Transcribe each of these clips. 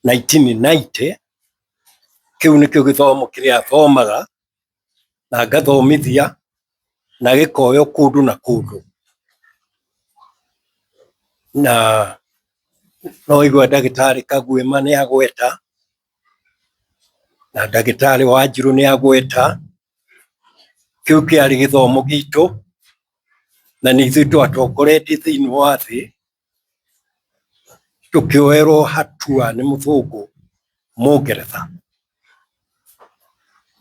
1990 kiu nikio githomo kiria thomaga na ngathomithia na gikoyo kundu na kundu na no igwa Ndagitari Kagwima ni agweta na Ndagitari Wanjiru ni agweta kiu kiari githomo gitu na nithu twatongoretie thiini wa thi tukioerwo hatua ni muthungu Mungeretha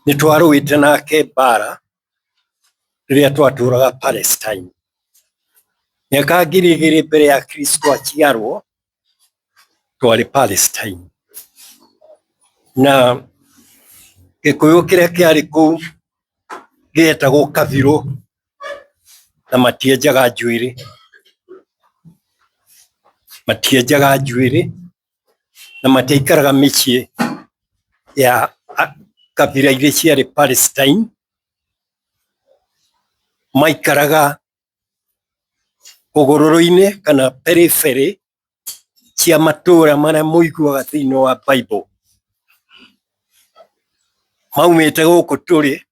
ni twaruite nake bara riria twaturaga Palestine miaka 2000 mbere ya Kristo aciarwo twari Palestine na gikuyu kiria kiari kuu gietagwo Kabiru na matienjaga njuiri na matiikaraga micii ya kabira iria ciari Palestine maikaraga ugururu-ini kana periphery cia matura maria muiguaga thiini wa Bible maumite guku turi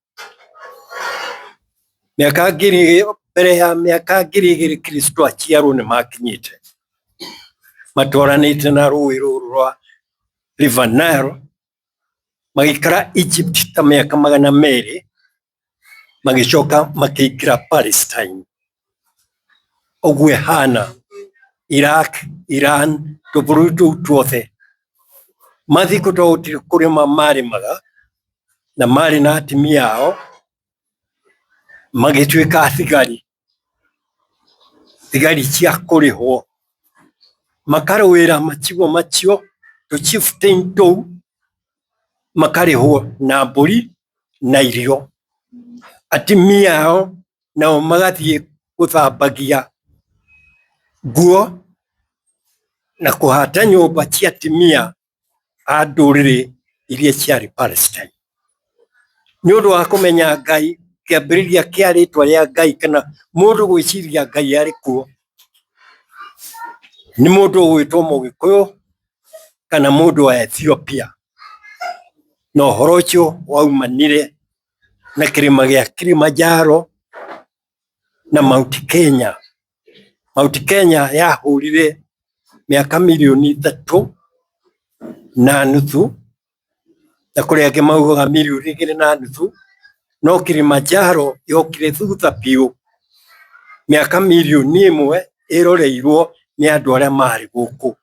miaka 2000 mbere ya miaka 2000 Kristo aciarwo ni makinyite matwaranite na rũĩ rũrũ rwa River Nile magikara Egypt ta miaka 200 magicoka makiingira Palestine ogwe hana Iraq, Iran tuburu tuothe mathiko tawotire kurima marimaga na mari na atimia ao magituika thigari cia kurihwo makarwira machigo macio to chieftain to makarihwo na mburi na irio atimia ao nao magathie guthambagia nguo na kuhata nyumba cia atimia a nduriri iria ciari Palestine ni undu wa kumenya Ngai kiambiriria kia ritwa ria Ngai kana mundu gwiciria Ngai ari kuo ni mundu gwitwo Mugikuyu kana mundu wa Ethiopia no horo ucio waumanire na kirima gia Kilimanjaro na Mount Kenya. Mount Kenya yahurire miaka 3.5 million na kuri angi maugaga 2.5 million no Kilimanjaro yokire thutha piu miaka 1 million iroreirwo ni andu aria mari guku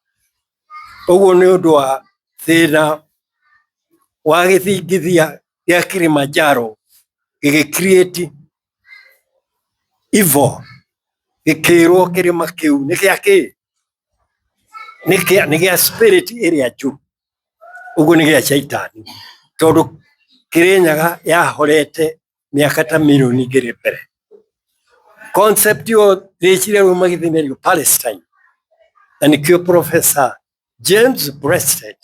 uguo ni undu wa thina wa githingithia gia Kilimanjaro gigicreate evil gikirwo kirima kiu ni gia spirit iria njuru uguo ni gia shaitani tondu Kirinyaga yahorete miaka ta 2 million mbere concept yo rechire rumagithinerio Palestine na nikio Professor James Breasted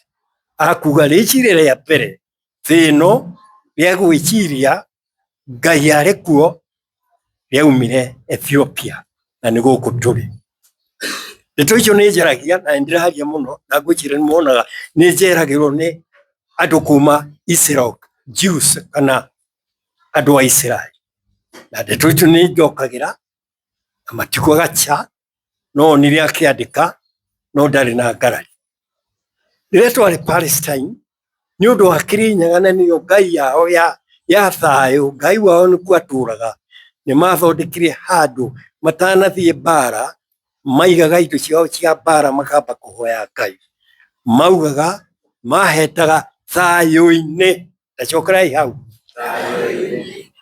akuga rechire ria mbere thino ria gwichiria Ngai ari kuo yaumire Ethiopia na ni guku turi nito icio ni njaragia na ndiraharia muno na ngwicire ni monaga ni njeragirwo ni andu kuma Israel Jews kana andu a Israel na ndeto icio ni njokagira amatiko gacha no niria akiandika no ndari na ngarari riria twari Palestine ni undu wa Kirinyaga na niyo Ngai yao ya thayo Ngai wao ni kwaturaga ni mathondekire handu matanathie bara maigaga indo ciao cia bara makamba kuhoya Ngai maugaga mahetaga thayo-ini ndacokerai hau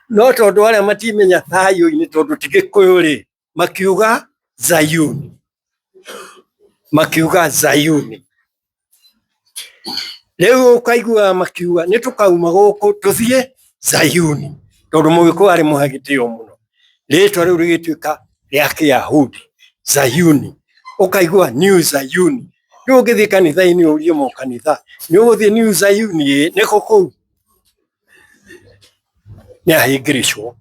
no tondu aria matimenya thayo-ini tondu tigikuyu ri makiuga Zayuni leo ukaigua makiuga ni tukauma guku tuthie Zayuni tondu Mugikuyu ari muhagitio muno ritwa riu rigituika ria Kiyahudi Zayuni ukaigua New Zayuni ni ugithie kanitha-ini urie mo kanitha ni uguthie New Zayuni ni kuku ni ahingiricwo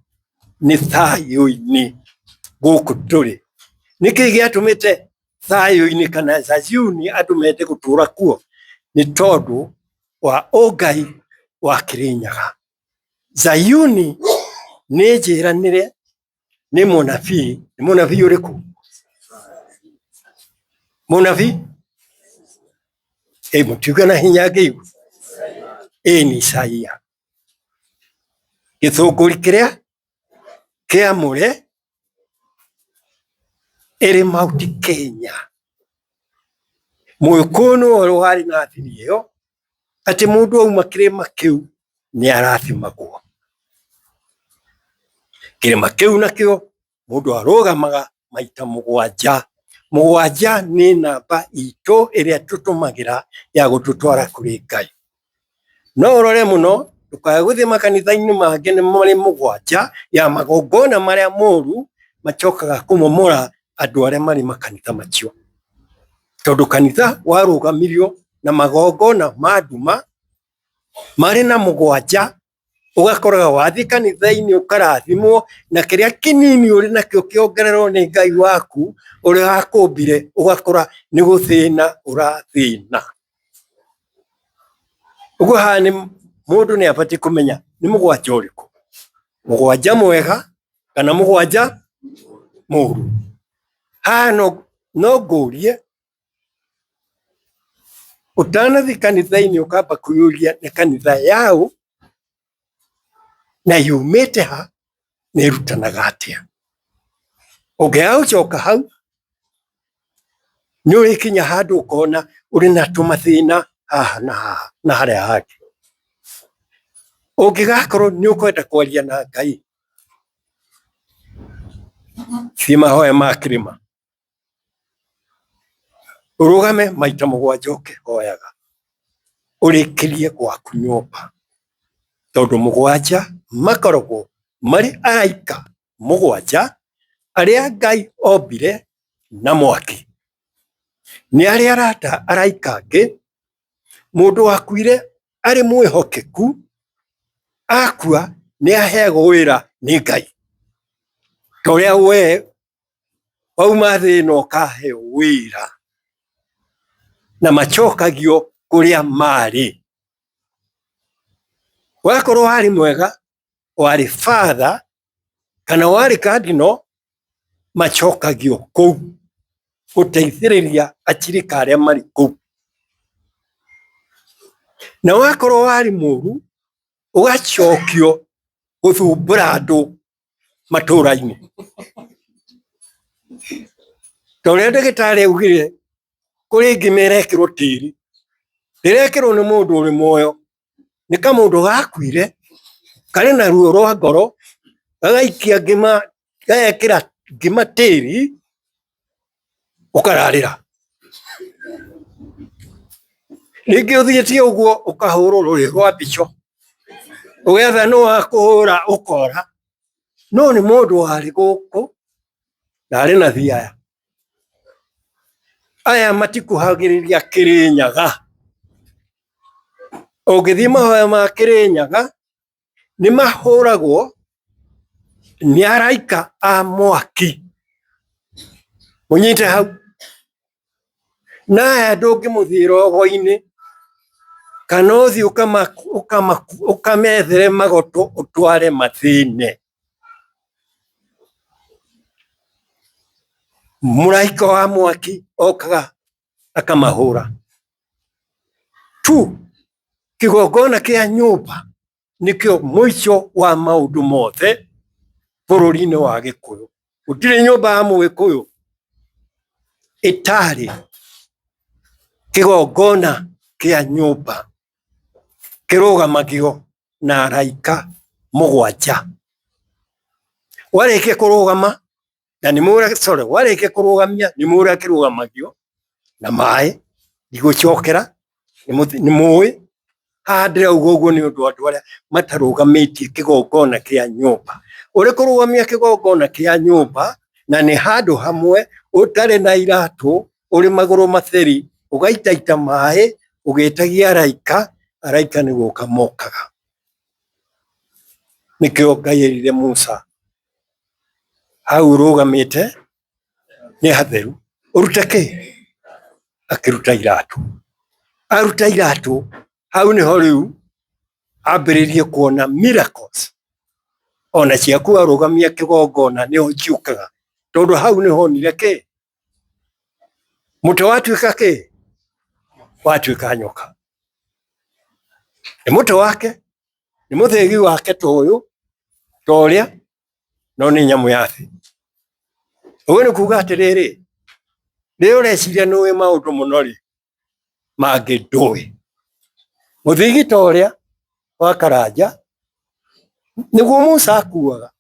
ni thayo-ini guku turi niki giatumite thayo-ini kana Zayuni andu mende gutura kuo ni tondu wa Ngai wa Kirinyaga. Zayuni ni njiranire ni munabii. Ni munabii uriku? Munabii mutiuga na hinya ngiu ni Isaia. Githunguri kiria kiamure iri Mount Kenya. Muikunu wari na thiri iyo ati mundu auma kirima kiu ni arathimagwo. Kirima kiu nakio mundu arugamaga maita mugwanja. Mugwanja ni namba itu iria tutumagira ya gututwara kuri Ngai. No urore muno ndukaya guthima kanitha-ini mangi ni mari mugwanja ya magongona maria moru machokaga kumomora andu aria mari makanitha macio. Tondu kanitha warugamirio na magongona ma nduma mari na mugwanja, ugakoraga wathi kanitha-ini ukarathimwo na kiria kinini uri nakio kiongererwo ni Ngai waku uria wakumbire, ugakora ni guthina urathina. Uguo haha ni mundu ni abati kumenya ni mugwanja uriku, mugwanja mwega kana mugwanja muru. Haha no ngurie utanathi kanitha-ini ukamba kuyuria ni kanitha yau na yumite ha ni irutanaga atia. Ungiaga ucoka hau ni urikinya handu ukona uri na tumathina haha na haha na haria hangi. Ungigakorwo ni ukwenda kwaria na Ngai, thi mahoya ma kirima, urugame maita mugwanja ukihoyaga, urikirie gwaku nyumba. Tondu mugwanja makoragwo mari araika mugwanja aria Ngai ombire na mwaki. Ni aria arata araika angi mundu wakuire ari mwihokeku, akua ni aheagwo wira ni Ngai. Toria we wauma thina ukaheo wira na machokagio kuria mari. Wakorwo wari mwega, wari father kana wari cardinal, machokagio kou guteithiriria achirika aria mari kou. Na wakorwo wari muru, ugachokio guthumbura andu matura-ini. Toria ndagitari augire kuri ngima irekirwo tiri, ndirekirwo ni mundu uri muoyo, ni kamundu gakuire kari na ruo rwa ngoro, gagaikia ngima, gagekira ngima tiri, ukararira. Ringi uthiitie uguo ukahurwo ruri rwa mbico, ugetha no akuhura ukora no ni mundu wari guku na ari na thiaya. Aya matikuhagiriria Kirinyaga. Ungithii mahoya ma Kirinyaga ni mahuragwo ni araika a mwaki. Munyite hau. Na aya ndungimuthira ogo-ini kana uthi ukamethere magoto utware mathine. Muraika wa mwaki okaga akamahura tu. Kigongona kia nyumba nikio mwisho wa maundu mothe bururi-ini wa Gikuyu. Gutiri nyumba ya Mugikuyu itari kigongona kia nyumba kirugamagio na araika mugwanja. Warikia kurugama na ni mura warikia kurugamia ni mura kirugamagio na mai igucokera ni mui handira uguo ni undu andu aria matarugamitie kigongona kia nyumba. Uri kurugamia kigongona kia nyumba na ni handu hamwe utari na iratu, uri maguru matheri, ugaitaita mai, ugitagia araika, araika ni guka mokaga. Nikio Ngai erire Musa hau urugamite ni hatheru, urute ki? Akiruta iratu. aruta iratu hau niho riu ambĩrĩrie kuona miracles ona ciaku arugamia kigongona niho ciukaga tondu hau niho nire ki muti watuika ki watuika nyoka ni muti wake ni muthegi wake toyu toria no ni nyamu yathi uwe ni kuga atiriri ni ureciria niwe maundu muno ri mangi ndui muthigi toria wa Karanja niguo Musa akuaga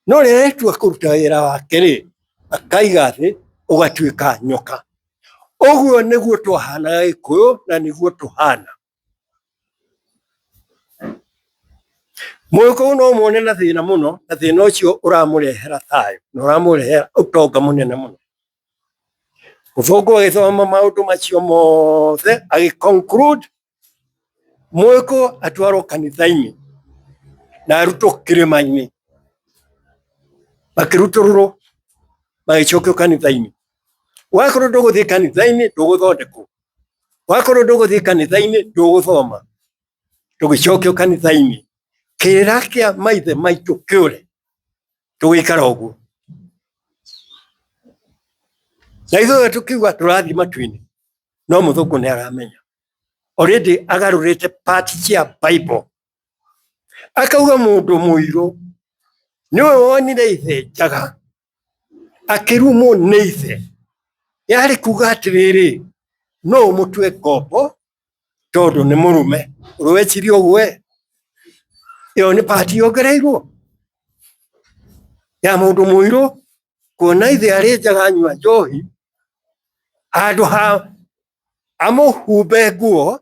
no riretua kuruta wira wake ri akaiga thi ugatuika nyoka uguo niguo twahana Gikuyu na niguo tuhana Muguyu no muone na thina muno na thina ucio uramurehera thayo na uramurehera utonga munene muno Muthungu agithoma maundu macio mothe agiconclude Muguyu atwarwo kanitha-ini na arutwo kirima-ini makiruturwo magicokio kanitha-ini wakorwo nduguthii kanitha-ini nduguthondekwo wakorwo nduguthii kanitha-ini nduguthoma tugicokio kanitha-ini kira kia maithe maitu kiure tugikara uguo na ithuĩ tukiuga turathi matu-ini no Muthungu ni aramenya already agarurite part cia Bible akauga mundu muiru niwe wonire ithe njaga akirumo ni ithe yari kuga atiriri no mutwe ngombo tondu ni murume urwecirio gwe iyo ni part yongereirwo ya mundu muiru kuona ithe ari njaga anyua njohi andu ha amuhumbe nguo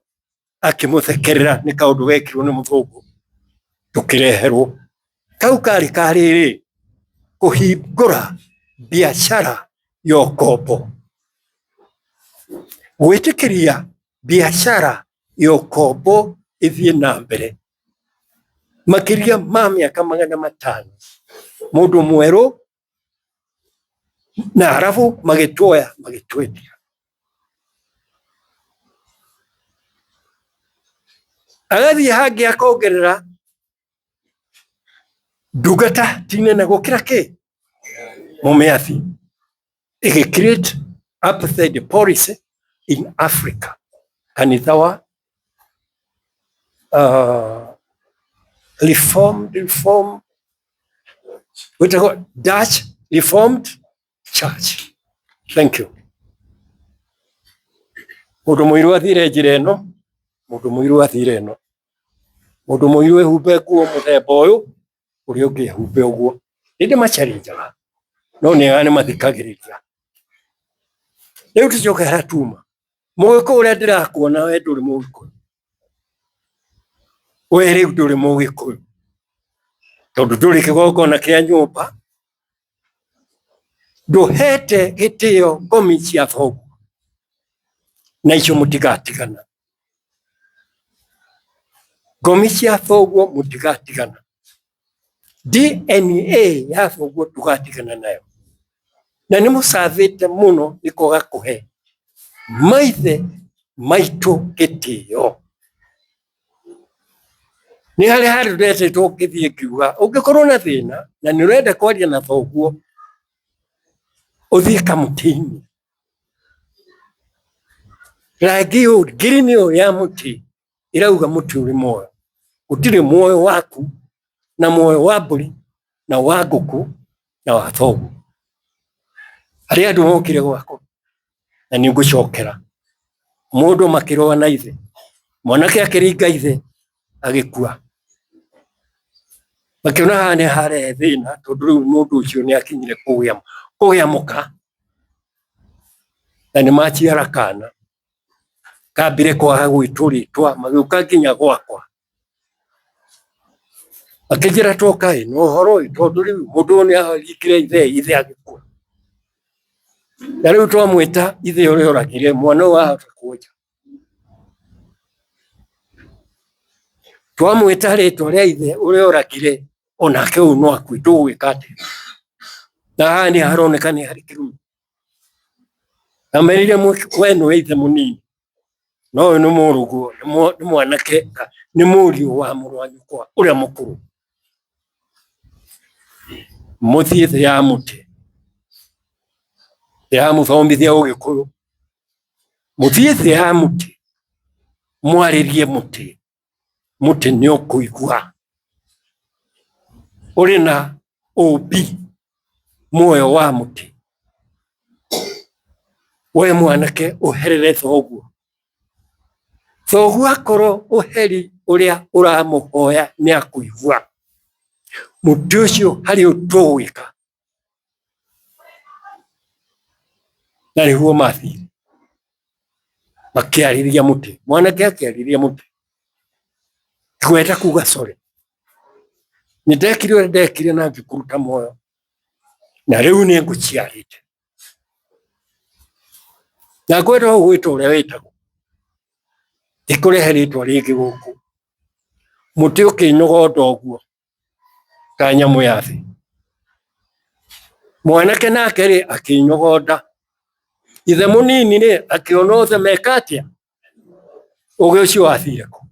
akimuthekerera ni kaundu wekirwo ni Muthungu tukireherwo kau kari kariri kuhingura biashara yo kombo gwitikiria biashara yo kombo ithie na mbere makiria ma miaka 500 mundu mweru na halafu magituoya magitwendia agathi hangi akongerera ndungata tinene gukira ki mumiathi create apartheid policy in Africa kanitha wa reform what Dutch Reformed Church. Thank you. Mundu muiru athire njira ino mundu muiru athire ino mundu muiru ehumbe nguo muthemba uyu uri ungi ehumbe uguo indi macharinjaga no ni ane mathikagiriria riu tucoke haratuma Mugikuyu uria ndirakuona we nduri Mugikuyu we riu nduri Mugikuyu tondu nduri kigongona kia nyumba nduhete gitio ngomi cia thoguo na icio mutigatigana ngomi cia thoguo mutigatigana DNA ya thoguo tugatigana nayo na ni mucavite muno nikoga kuhe maithe maitu gitio ni hari ndete tukithie kiuga ungikorwo na thina na ni urenda kwaria na thoguo uthie kamutini ragio green ya muti irauga muti uri moyo utire moyo waku na moyo wa mburi na wa nguku na wa thoguo ari andu mokire gwako na ni ngucokera mundu makirwa na ithe mwanake akiringa ithe agikua makiona hane hare thina tondu riu mundu ucio ni akinyire kuyamuka na ni machiara kana kambire kwaga gwituritwa magiuka nginya gwakwa akijira toka no horo tondu riu mundu ni arikire ithe agikua na riu twamwita ithe uri oragire mwana wa kuja twamwita ritwa ria ithe uri oragire onake u no akwitu gwikate na hani haronekana hari kirumu amerire mwenu ithe munini no ni murugo ni mwanake ni murio wa murwanyu kwa uria mukuru muthie ya muti ya muthomithia ugikuyu muthie ya muti mwaririe muti ni ukuigua uri na ubi moyo wa muti we mwanake uherere thoguo akorwo uheri uria uramuhoya ni akuigua muti ucio hari utwika na niguo mathire makiariria muti mwanake akiariria muti kwenda kuga sorry ndekire na ngikuruta moyo na riu ni nguciarite na kwenda gwitwo uria witagwo ikurehe ritwa ringi guku muti ukinyogonda uguo ta nyamu ya thi mwanake nake ri akinyogonda ithe munini ri akiona othe mekatia uge ucio wathire ku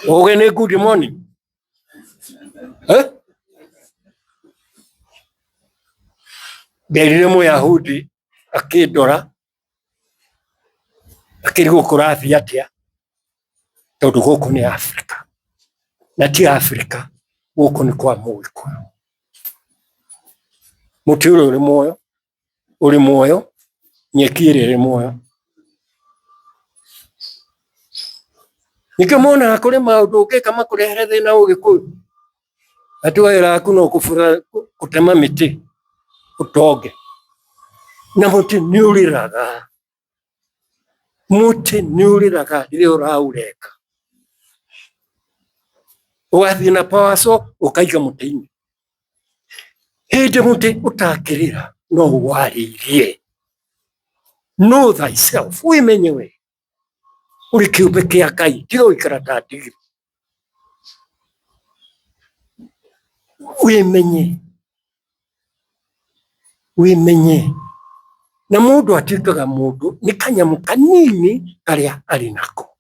uge ni good morning berire Muyahudi akindora akirigo kurathi atia tondu guku ni Afrika na ti Afrika guku ni kwa Mugikuyu muti uri muoyo nyeki iri muoyo nikamona kuri maundu ukika makurehere thina Ugikuyu atwira aku no kufura kutema miti utoge na muti ni uriraga ire uraureka wathi na pawaso ukaiga mutini hindi muti utakirira no waririe know thyself wimenyewe uri kiumbe kia Ngai tiga ikara ta ndigiri wimenye na mundu atikaga mundu ni kanyamu kanini karia ari nako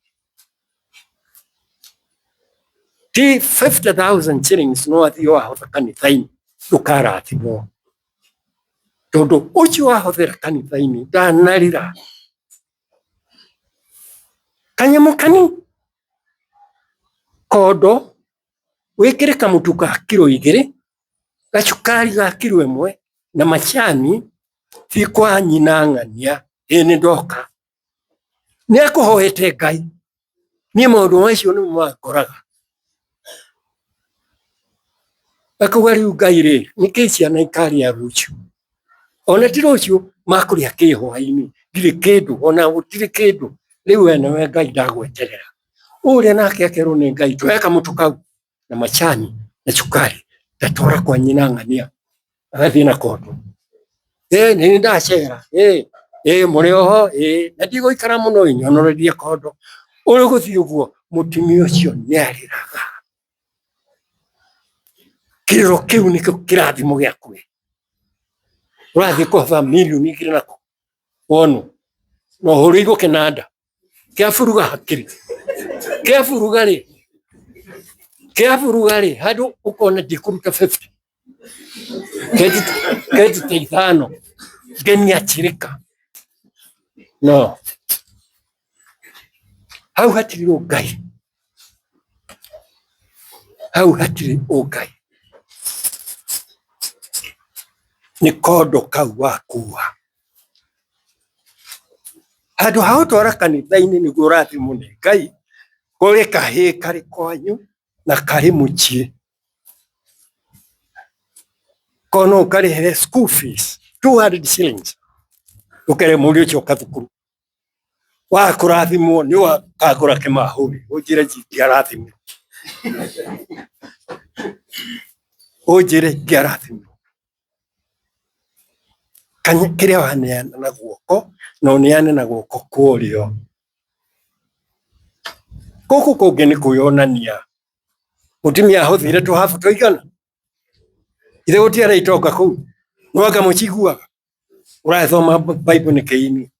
ti 50,000 shillings no athio ahotha kanithaini ndukarathimo tondu ucio ahothera kanithaini ndanarira kanyamu kanini kodo wikire kamutu ka kilo 2 gacukari ga kilo 1 na machani ti kwa nyina ng'ania ni ndoka ni akuhoete Ngai ni maundu macio ni makoraga akawari Ngai ri ni kisia na ikari ya ruchu ona ti ruchu makuria kihwaini ndire kindu ona gutire kindu riu ene we Ngai ndagweterera uria nake akerwo ni Ngai tweka mutukau na machani na cukari tatora kwa nyina ng'ania agathi na kondo ni ndacera muri oho na ndigo ikara muno inyonoreria kondo uri guthi uguo mutimi ucio ni ariraga kiriro kiu nikio kirathimo giaku urathi kuva milioni igiri nako wonu no hurigo kinanda kiafuruga hakiri kiafuruga ri hadu ukona dikuruta 50 keti teithano geni achirika no hau hatiri Ngai ni kodo kau wakua hadu hau twara kanithaini ni gurathi mune Ngai kuri kahi kari kwanyu na kari muchie kono kari he school fees 200 shillings ukere muri ucio kathukuru wa kurathimo ni wa kagura kimahuri ujire jiarathimo ujire jiarathimo kanya kiria waneana na guoko no neane na guoko kurio koko kungi ni kuyonania mutimia ahothire tuhafu twaigana ithe gutiara itoka kuu no anga muchiguaga urathoma Bible ni keini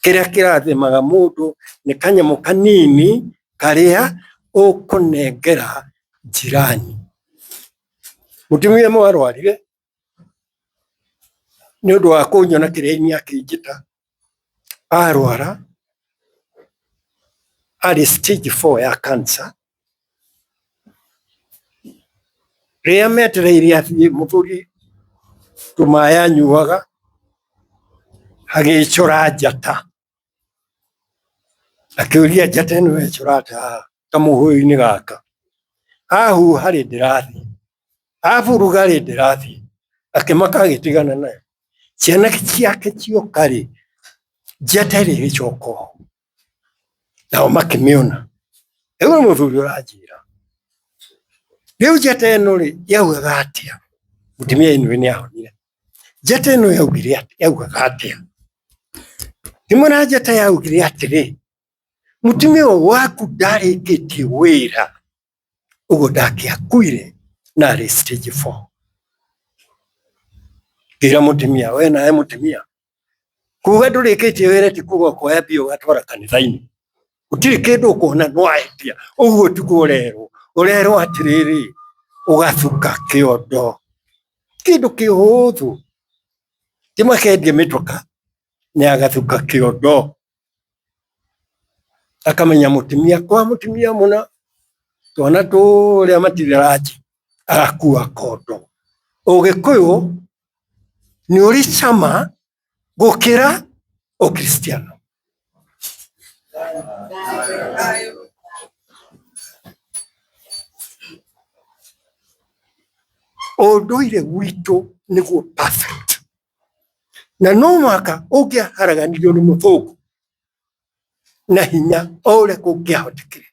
kiria kirathimaga mundu ni kanyamo kanini karia ukunengera jirani. Mutumia mwe arwarire ni undu wa kunyona kiria-ini akinjita, arwara ari stage 4 ya cancer. Ria metereire athie muthuri tumaya anyuaga agicura njata, akiuria njata ino ecura atia kamuhui-ini gaka, ahuha ri ndirathie, avuruga ri ndirathie, akimaka agitigana nayo. Ciana ciake cioka ri njata iri igicoka ho, nao makimiona. Riu muthuri uranjira riu njata ino ri yaugaga atia? Mutumia ino ni ahonire. Njata ino yaugire atia? Yaugaga atia? Nimona njata yaugire atiri, mutumia waku ndarikitie wira, uguo ndakiakuire na ari stage 4. Ngira mutumia, we nae mutumia, kuga ndurikitie wira ti kuga kuoya mbia ugatwara kanitha-ini. Gutiri kindu ukuona nwaetia, uguo tiguo urerwo atiriri, ugathuka kiondo. Kindu kihuthu, ti makendie mituka, ni agathuka kiondo. Akamenya mutumia kwa mutumia muna twana turia matiriraji, agakua kondo. Ugikuyu ni uri cama gukira ukristiano. Unduire witu niguo perfect, na no mwaka ungiaharaganirio ni muthungu na hinya uria kungiahotekire.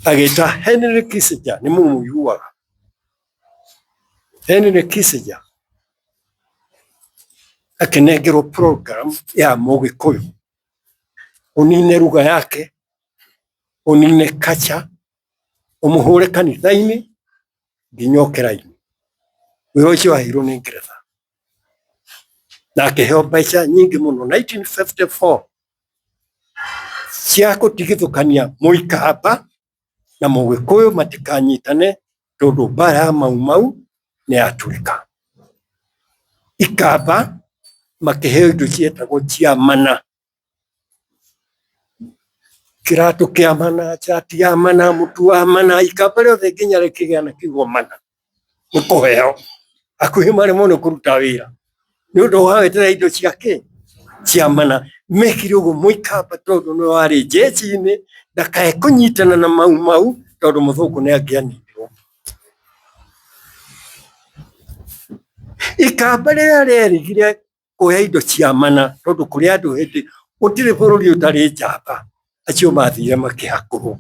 Agita Henry Kissinger, ni mumuyuaga. Henry Kissinger akinengerwo program ya Mugikuyu, unine ruga yake, unine kacha, umuhure kanitha-ini nginya ukira-ini. Wira ucio wahirwo ni Ngeretha na akiheo mbeca nyingi muno. 1954 cia gutigithukania Muikamba na Mugikuyu matikanyitane tondu mbara ya Mau ni yaturika. Ikamba makiheo indo cietagwo ciamana, kiratu kia mana, chati ya mana, mutu wa mana. Ikamba riothe nginya rikigiana kiugo mana nikuheo akuhi mari muno kuruta wira ni undu wa weterera indo ciake ciamana. Mekire uguo Muikamba tondu ni wari jeshi-ini ndakae kunyitana na Mau tondu muthungu ni angianirwo. Ikamba riria rierigire kuoya indo ciamana tondu kuri andu hindi gutiri bururi utari njamba, acio mathire makihakuru.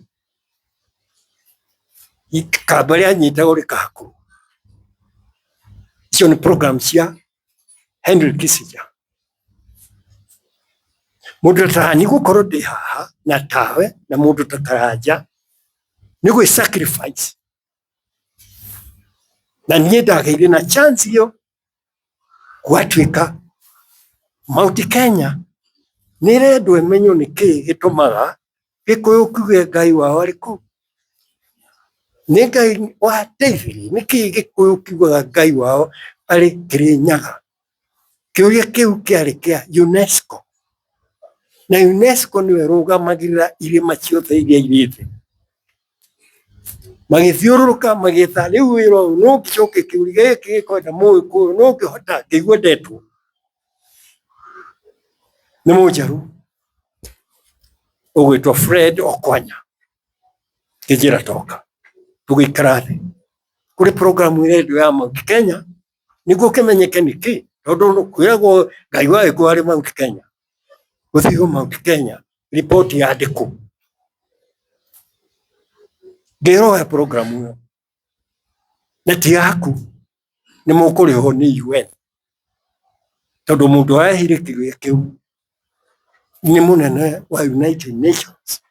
Ikamba rianyitagwo rikahakuru. Icio ni program cia Henry Kissinger. Mundu tani gukorwo ndi haha na tawe na mundu ta Karanja ni gwi sacrifice, na nie ndageire na chance iyo gwatuika Mount Kenya ni rendwo imenyo ni ki gitumaga Gikuyu kuge Ngai wao ari kuu. Ni Ngai wa David, ni ki Gikuyu kugaga Ngai wao ari Kirinyaga. Kiuria kiu kiari kia UNESCO, na UNESCO niwe rugamagirira irima ciothe iria iri thi. Magithiururuka magitha riu wira uyu no gicoke kiuria giki gikwenda Mugikuyu no ngihota ngigua ndetwo ni mujaru ugwitwo Fred Okwanya. Kijira toka tugikara thi kuri program ire ya Mount Kenya niguo kimenyeke niki tondu kwiragwo Ngai wa Gikuyu ari Mount Kenya. Guthigo Mount Kenya report ya ndiku ngero ya program iyo na ti yaku ni mukuriho ni UN tondu mundu ahire kiuria kiu ni munene wa United Nations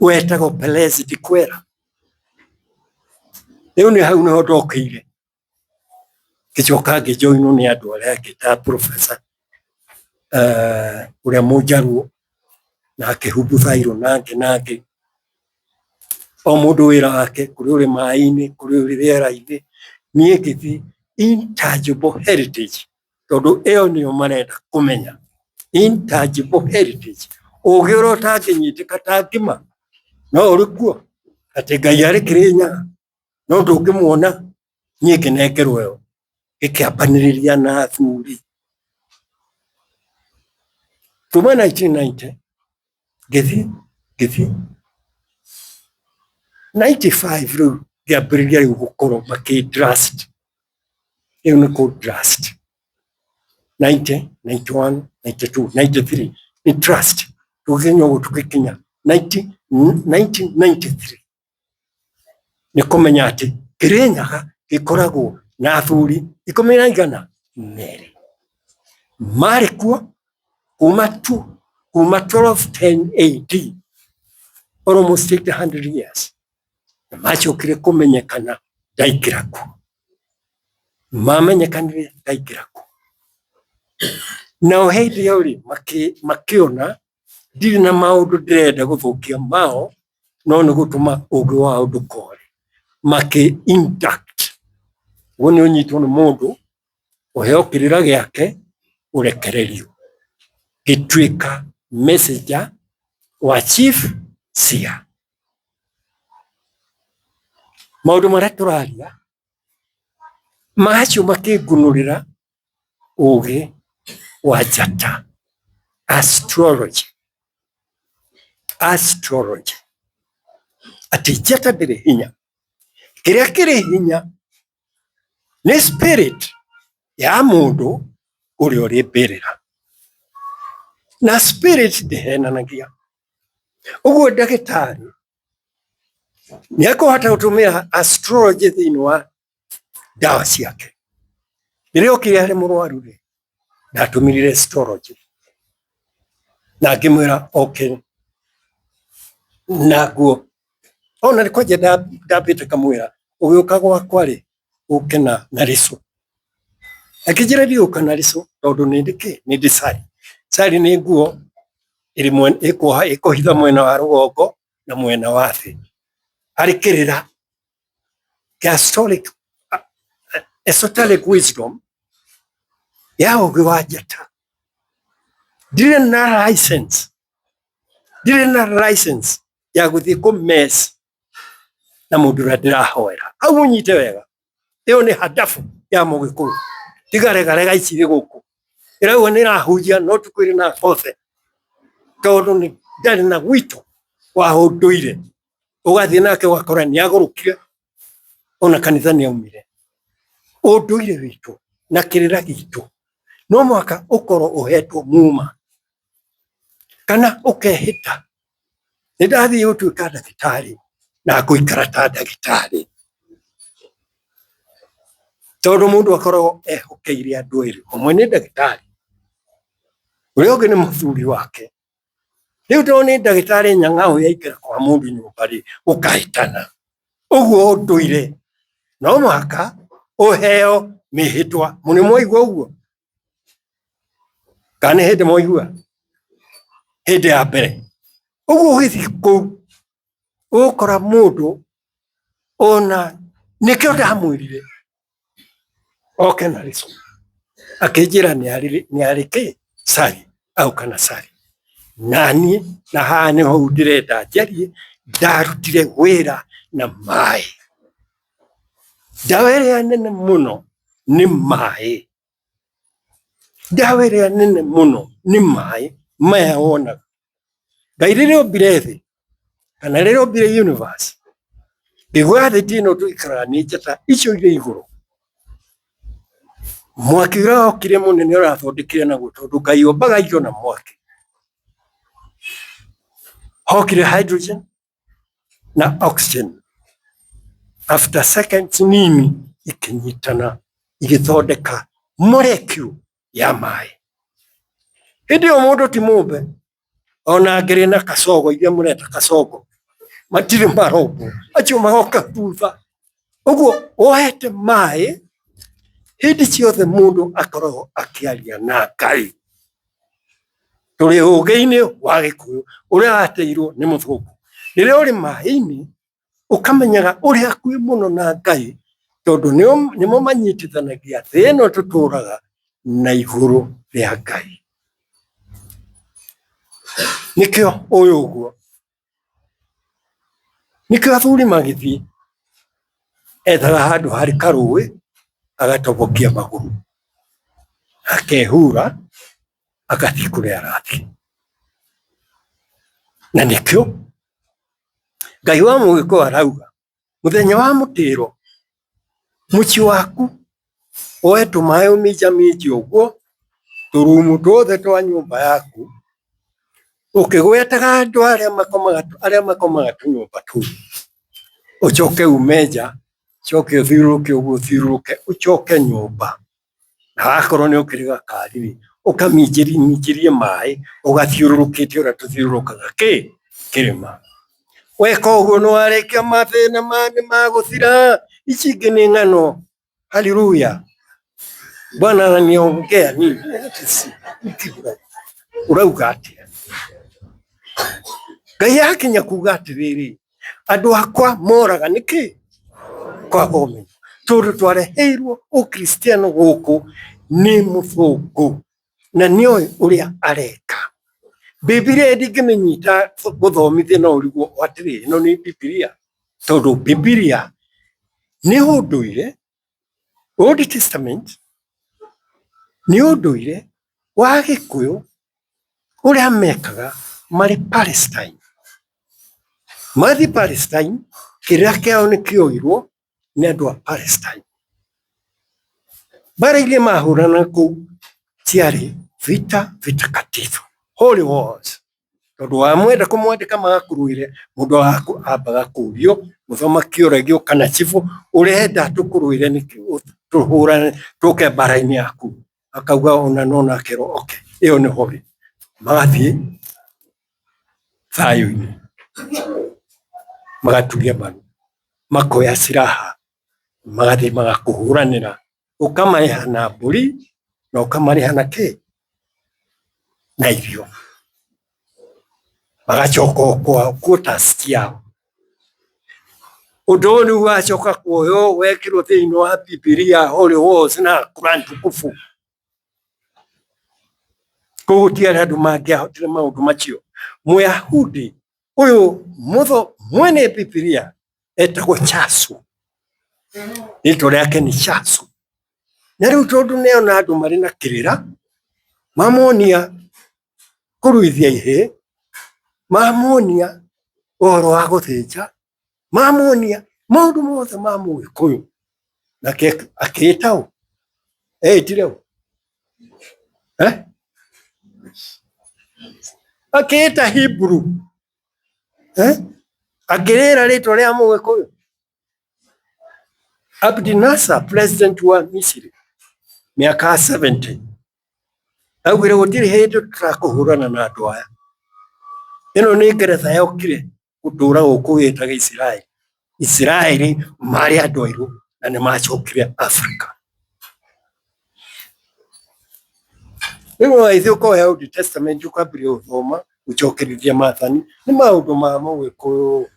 wetagwo Pelezi Dikwera. Riu ni hau niho ndokire gicoka ngijoinwo ni andu aria angĩ ta Professor uria mujaruo nake hubuthairo nake o mundu wira wake kuri uri mai-ini kuri uri riera-ini nie ngithi intangible heritage tondu iyo niyo marenda kumenya intangible heritage ugi uria utanginyitika ta ngima no uri kuo ati Ngai ari Kirinyaga no ndungimuona nie nginekerwo yo gikiambaniriria na athuri tuma 1990 githi 95 riu giambiriria riu gukorwo makidrust riu ni kudrust 90 91 92 93 ni trust tuginya uguo tugikinya 1993 ni kumenya ati Kirinyaga gikoragwo na athuri 12 mari kuo kuma 1210 AD almost 800 years machokire kumenyekana ndaikira kuo mamenyekanire ndaikira kuo na hindi iyo ri makiona ndiri na maundu ndirenda guthukia mao no ni gutuma ugi wa undu kore maki intact woni unyitwo ni mundu uheo kirira giake urekererio gitwika messenger wa chief seer maundu maria turaria macio makigunurira ugi wa njata astrology ati njata ndiri hinya kiria kiri hinya ni spirit ya mundu uria uri mbirira na spirit ndihenanagia uguo ndagitari niakuhota gutumira astrology thiini wa dawa ciake riria okire ari murwaru ri ndatumirire astrology na ngimwira okay naguo ona ni kwaje ndambite kamwira ugiuka gwakwa ri uke na riso akijira riuka na riso tondu ni ndisari sari ni nguo iri ikuhitha mwena wa rugongo na mwena wa thi arikirira esoteric wisdom ya ugi wa njata ndire na license ya guthii kumes na mundu uria ndirahoera au unyite wega iyo ni hadafu ya mugikuru tigarega iciri guku irauga ni rahujia no tukwire na hothe tondu ni ndari na wito wa unduire ugathie nake wakora ni agurukire ona kanitha ni aumire unduire witu na kirira gitu no mwaka ukoro uhetwo muma kana ukehita nidathi utuika ndagitari na guikara ta ndagitari tondu mundu akoragwo ehokeire andu eri umwe ni ndagitari uria ungi ni muthuri wake riu tondu ni ndagitari nyang'au yaikira kwa mundu nyumba ri ukahitana uguo unduire no mwaka uheo mihitwa muni mwaigua uguo kana hindi mwaigua hindi ya mbere uguo ugithi kuu ukora mundu ona nikio ndamwirire oke na riso akijira ni arike sari au kana sari nani na hane ho ndirenda njarie ndarutire wira na mai ndawa iria nene muno ni mai ndawa iria nene muno ni mai maya wona Ngai riria ombire thi kana riria ombire universe igwa thi ndino tuikara ni njata icio ire iguru mwaki uria okire munene urathondekire naguo tondu Ngai ombaga irio na mwaki hokire hydrogen na oxygen after seconds nini ikinyitana igithondeka molecule ya mai hindi o mundu ti mumbe ona ngiri na kacogo iria mureta kacogo matiri marobo acio magoka thutha uguo woete mai hindi ciothe mundu akoragwo akiaria na Ngai tuli ugeini wa Gikuyu uria ateirwo ni muthungu riria uri mai-ini ukamenyaga uri akui muno na Ngai tondu nimo manyitithanagia thi ino tuturaga na iguru ria Ngai. Nikio uyu uguo nikio athuri magithii ethaga handu hari karui agatobokia maguru akehura akathii kuria arathii. Na nikio Ngai wa Mugikuyu arauga muthenya wa mutiro muci waku oe tumae uminjaminji uguo turumu tuothe twa nyumba yaku ukigwetaga andu aria makomaga tunyumba tuu ucoke umenja coke uthiuruke uguo uthiuruke ucoke nyumba na wakorwo ni ukiriga kari ukaminjirie mai ugathiururukite uria tuthiurukaga kirima. Weka uguo niwarekia mathina mani maguthira ici ingi ni ng'ano. Haleluya. Bwana ananiongea nini? Urauga atia? Ngai akinya kuga atiriri andu akwa moraga niki kwa gome tondu twareheirwo ukristiano guku ni muthungu na nioi uria areka. Biblia ndingimenyita guthomithia no urigwo atiri ino ni Biblia tondu Biblia ni unduire Old Testament ni unduire wa Gikuyu uria mekaga mari Palestine. Mathi Palestine kiria kiao ni kioirwo ni andu a Palestine. Bara iria mahurana kuu ciari vita vitakatifu, holy wars. Tondu wamwenda kumwandika magakuruire mundu waku ambaga kurio muthoma kioragio kana chifu urenda tukuruire niki tuhurane tuke bara-ini yaku akauga ona nona kero okay iyo ni holy. Magathi thayu-ini magaturia banu makoya siraha magathi magakuhuranira ukamareha na mburi na ukamareha na ki na irio magacoka kwa quotas ciao. Undu ni wacoka kuoyo wekirwo thiini wa Biblia holy wars na Quran tukufu kugutia andu mangiahotire maundu macio. Muyahudi uyu mutho mwene Biblia etagwo Chasu, rito riake ni Chasu. Na riu tondu neona andu mari na kirira mamonia kuruithia ihe, mamonia uhoro wa guthinja, mamonia maundu mothe ma Mugikuyu na akitao etire akita Hebrew akirira rito ria Mugikuyu. Abdinasa president wa Misiri miaka 70 augire gutiri hindi turakuhurana na andu aya. Ino ni Ngeretha yokire gutura guku itaga Israeli. Israeli mari andu airu na ni macokire Africa. Ino ithio ya Old Testament ukambire uthoma ucokerithia Mathani ni maundu ma Mugikuyu,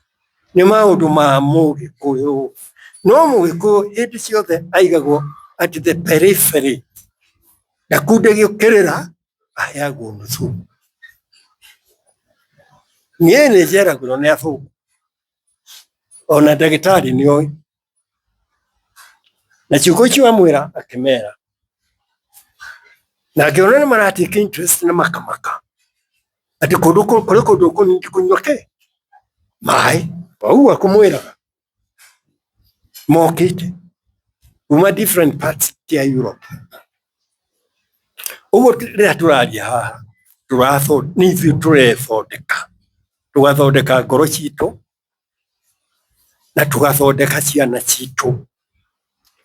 ni maundu ma Mugikuyu. No Mugikuyu hindi ciothe aigagwo at the periphery na kunde giukirira aheagwo nuthu. Niene jera kuno ni athungu ona ndagitari ni oi na ciugo icio amwira akimera na akiona ni maratake interest na makamaka ati kundu kunywa ke mai au akumwira mokite uma different parts ya Europe. Ugo ria turaria haha turatho ni ithuĩ turethondeka tugathondeka ngoro ciitũ na tugathondeka ciana ciitũ.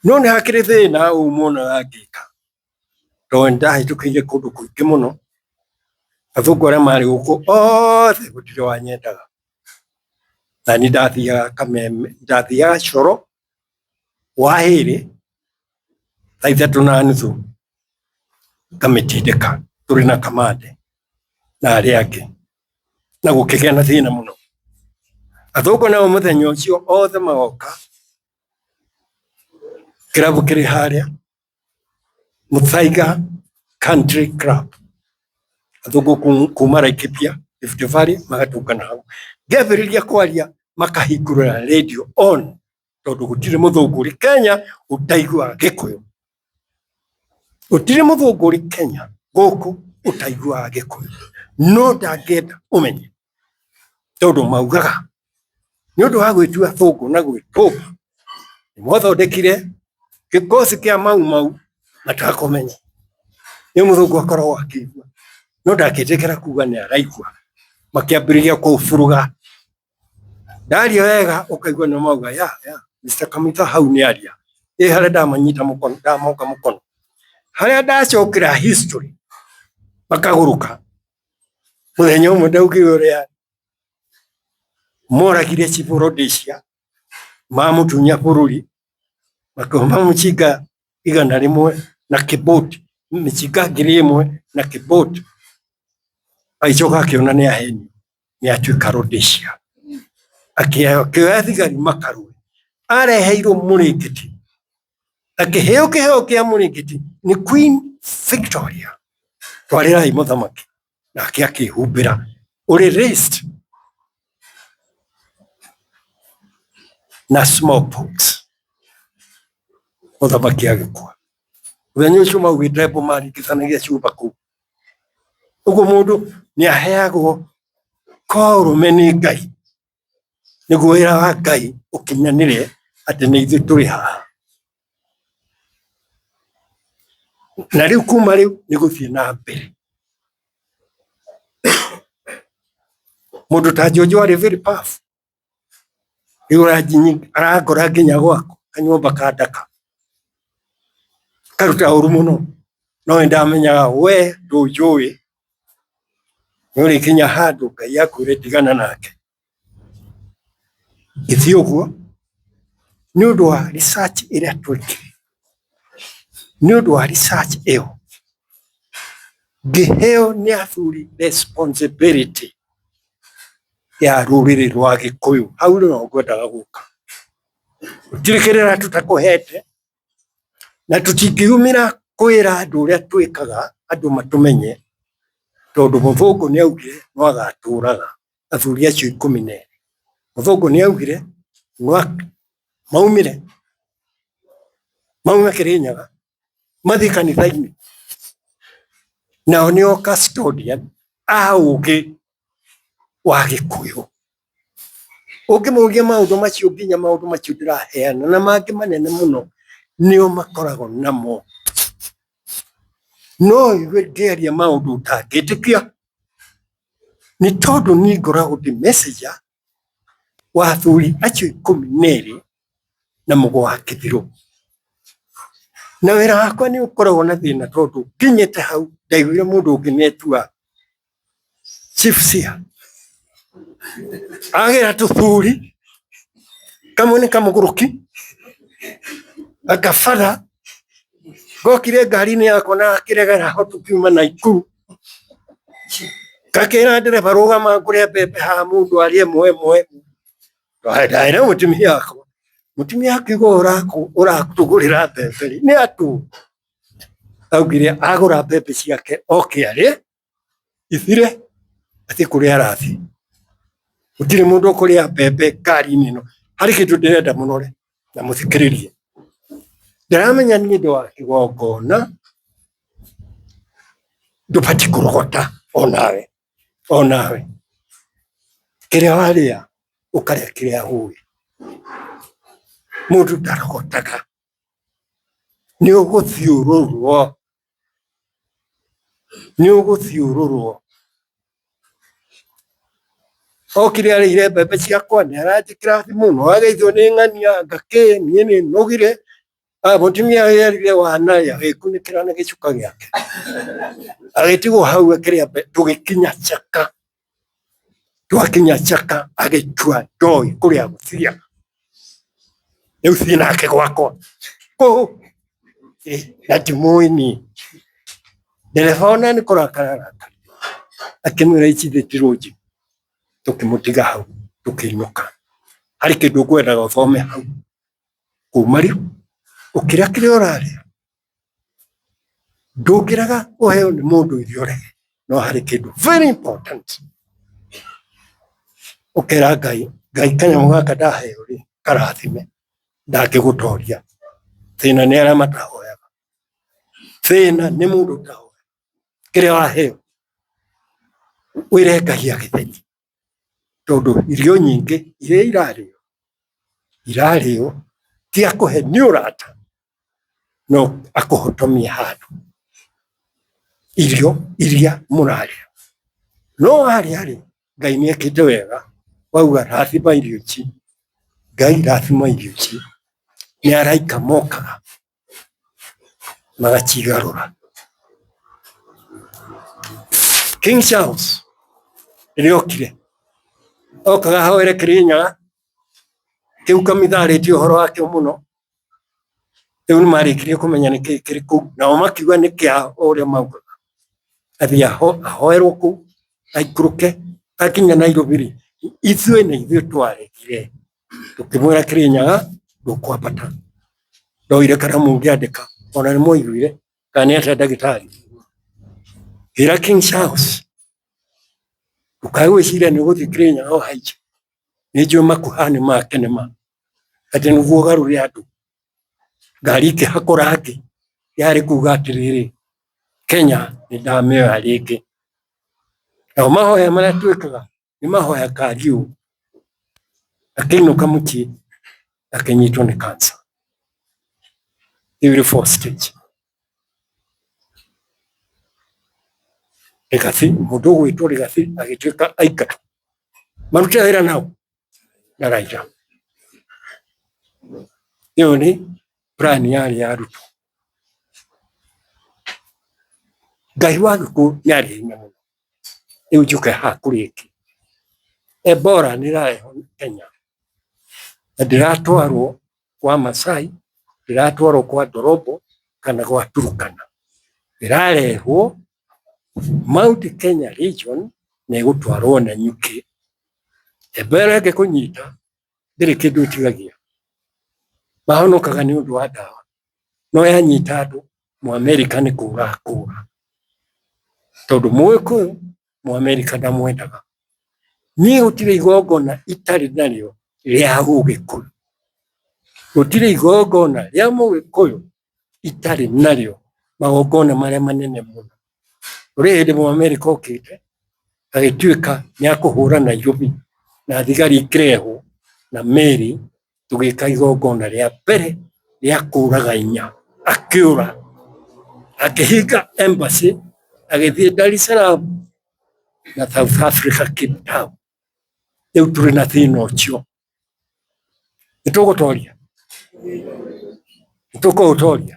No nĩ hakĩrĩ thĩna umuona angĩka tondũ ndahĩtũkĩire kũndũ kũingĩ mũno athũngũ arĩa marĩ gũkũ othe gũtirĩ wanyendaga na nĩ ndathiaga Kameme, ndathiaga Coro Wahĩrĩ thaa 3:30 ngamitindĩka tũrĩ na kamande na aria angi na gukigea na thina muno. Athũngũ nao mũthenya ũcio othe magoka kirabu kiri haria Muthaiga Country Club. Athũngũ kuma Laikipia, Rift Valley magatũngana hau. Ngĩambĩrĩria kwaria makahingũrĩra radio on tondũ gũtirĩ mũthũngũ ũrĩ Kenya ũtaiguaga Gĩkũyũ. Gũtirĩ mũthũngũ ũrĩ Kenya gũkũ ũtaiguaga Gĩkũyũ. No ndangĩenda ũmenye tondũ maugaga nĩ ũndũ wa gwĩtua athũngũ na gwĩtũma nĩmwathondekire gĩkosi kĩa mau matakũmenya. Nĩ mũthũngũ akoragwo akĩigua no ndangĩtĩkĩra kuga nĩ araigua makĩambĩrĩria kũburuga. Ndaria wega ũkaigua nĩ mauga ya Mr. Kamitha hau nĩ aria harĩa ndamanyita mũkono ndamoka mũkono harĩa ndacokera history makagũrũka. Mũthenya ũmwe ndaugire ũrĩa moragire Chief Rhodesia mamũtunya bũrũri makoma mũcinga 100 na Kiboti mĩcinga 1000 na Kiboti aicoka akĩona nĩ aheni nĩ atuĩka Rhodesia akĩoya thigari makarũe areheirwo mũrĩngĩti akĩheo kĩheo kĩa mũrĩngĩti nĩ Queen Victoria. Twarĩrai mũthamaki nake akĩhumbĩra ũrĩ list na smallpox. Mũthamaki agĩkua. Mũthenya ũcio maugĩte mbũ maringithanagia cuba kũu. Ũguo mũndũ nĩ aheagwo korũme nĩ Ngai nĩguo wĩra wa Ngai ũkinyanĩre atĩ nĩ ithuĩ tũrĩ haha. Na rĩu kuma rĩu nĩ gũthiĩ na mbere. Mũndũ ta Jojo arĩ very powerful. Rĩu arangora nginya gwakwa kanyũmba ka Ndaka karuta ũru mũno no ndamenyaga we ndũnjũĩ nĩ ũrĩkinya handũ Ngai akwĩre tigana nake. Gĩthiĩ ũguo nĩ ũndũ wa research ĩrĩa twĩkire, nĩ ũndũ wa research ĩyo ngĩheo nĩ athuri responsibility ya rũrĩrĩ rwa Gĩkũyũ. Hau no ngwendaga gũka gũtirĩ kĩrĩra tũtakũhete na tũtingiumĩra kwĩra andũ ũrĩa twĩkaga andũ matũmenye tondũ mũthũngũ nĩ augire no agatũraga. Athuri acio 12 mũthũngũ nĩ augire maumire maume Kĩrĩnyaga mathiĩ kanitha-inĩ nao nĩo custodian a ũgĩ wa Gĩkũyũ. Ũngĩmũria maũndũ macio nginya maũndũ macio ndĩraheana na mangĩ manene mũno nĩo makoragwo namo. No ngĩaria maũndũ ũtangĩtĩkia nĩ tondũ niĩ ngoragwo ndĩ messenger wa athuri acio 12 na mũgũ wa Kĩthirũ. Na wĩra wakwa nĩ ũkoragwo na thĩna tondũ nginyĩte hau ndaiguire mũndũ ũngĩ nĩetua Chief Sia agĩra tũthuri kamwe nĩ kamũgũrũki akabara gokire ngari-inĩ yakwa na akĩregera ho tukiuma Naikuru gakĩra ndereba rũgama ngũrĩa mbembe haha mũndũ arĩ ĩmwe ndaĩra mũtumia wakwa mũtumia akiuga ũratũgũrĩra mbembe nĩ atũ. Augire agũra mbembe ciake okĩarĩ ithire atĩ kũrĩa arathiĩ gũtirĩ mũndũ ũkũrĩa mbembe ngari-inĩ ĩno. Harĩ kĩndũ ndĩrenda mũnore na mũthikĩrĩrie. Ndĩramenya nĩ ũndũ wa kĩgongona ndũbatiĩ kũrogota onawe kĩrĩa warĩa ũkarĩa kĩrĩa ũĩ. Mũndũ ndarogotaga nĩ ũgũthiũrũrwo. Okire arĩire mbembe ciakwa nĩ aranjĩkĩra thimũ no ageithio nĩ ng'ania ngakĩ niĩ nĩ nũgire. Mũtumia erire wana agĩkunĩkĩra na gĩcuka gĩake agĩtigwo hau akĩrĩa mbembe. Twakinya Chaka agĩtua ndoĩ kũrĩa gũthia. Rĩu thiĩ nake gwakwa na ndimũĩ niĩ. Ndereba ona nĩ kũrakara arakara akimwira ici thitirunji tukimutiga hau tukiinuka hari kindu ngwenda guthome hau kuma riu ukiria kiria uraria ndungiraga uheo ni mundu irio rege no hari kindu very important ukira Ngai kanyamu gaka ndaheo ri karathime ndakigutoria thina ni aria matahoyaga thina ni mundu tahoya kiria waheo wire Ngai agitheri tondu irio nyingi iria irario ti akuhe ni urata no akuhotomia handu irio iria muraria no hari Ngai ni ekite wega wauga rathima irio ici Ngai rathima irio ici ni araika mokaga magacigarura. King Charles iliokire okaga hau Kirinyaga kiu kamitharĩtie ũhoro wake mũno riu nĩ marĩkirie kũmenya nĩkĩ kĩrĩ kũu nao makiuga nĩ kĩa ũrĩa maugaga athi ahoerwo kũu aikũrũke akinya Nairobi ithuĩ nĩ ithuĩ twaregire tukimwĩra Kirinyaga ndũkwambata ndoire kana mũngĩandĩka ona nĩ mũiguire kana nĩ atĩa ndagĩtarĩ ĩra King Charles ndũkagwĩciria nĩ gũthiĩ Kirinyaga o haica nĩ njũĩ makuhani make nĩma atĩ nĩguo garũre andũ ngari ikĩhakũra angĩ yarĩ kuuga atĩrĩrĩ Kenya nĩ ndamĩoya rĩngĩ nao mahoya marĩa twĩkaga nĩ mahoya kariũ akĩinũka mũciĩ akĩnyitwo nĩ cancer every 4 stage Rigathi mũndũ ũgwĩtwo Rigathi agĩtuĩka aikara marute wĩra nao na Raila ĩyo nĩ plan yarĩ ya Ruto. Ngai wa Gĩkũyũ nĩ arĩ hinya mũno rĩu njũke haha kũrĩkia Ebola nĩ ĩrareho Kenya na ndĩratwarwo kwa Masai ndĩratwarwo kwa Ndorobo kana gwa Turkana ĩrarehwo Mount Kenya region na ĩgũtwarwo na nyuki Ebola ĩngĩkũnyita ndĩrĩ kĩndũ ĩtigagia mahonokaga nĩ ũndũ wa ndawa no yanyita andũ Mũamerika nĩ kũũra akũũra tondu Mũgĩkũyũ Mũamerika ndamwendaga niĩ gũtirĩ igongona itarĩ narĩo rĩa Ũgĩkũyũ gũtirĩ igongona rĩa Mũgĩkũyũ itarĩ narĩo magongona marĩa manene mũno ũrĩ hĩndĩ Mũamerika okĩte agĩtuĩka nĩ akũhũra Nairobi na thigari ikĩrehwo na meri tũgĩka igongona rĩa mbere rĩa kũũraga inya akĩũra akĩhinga embassy agĩthiĩ Dar es Salaam na South Africa Cape Town rĩu tũrĩ na thĩna ũcio nĩtũgũtoria nĩtũkũũtoria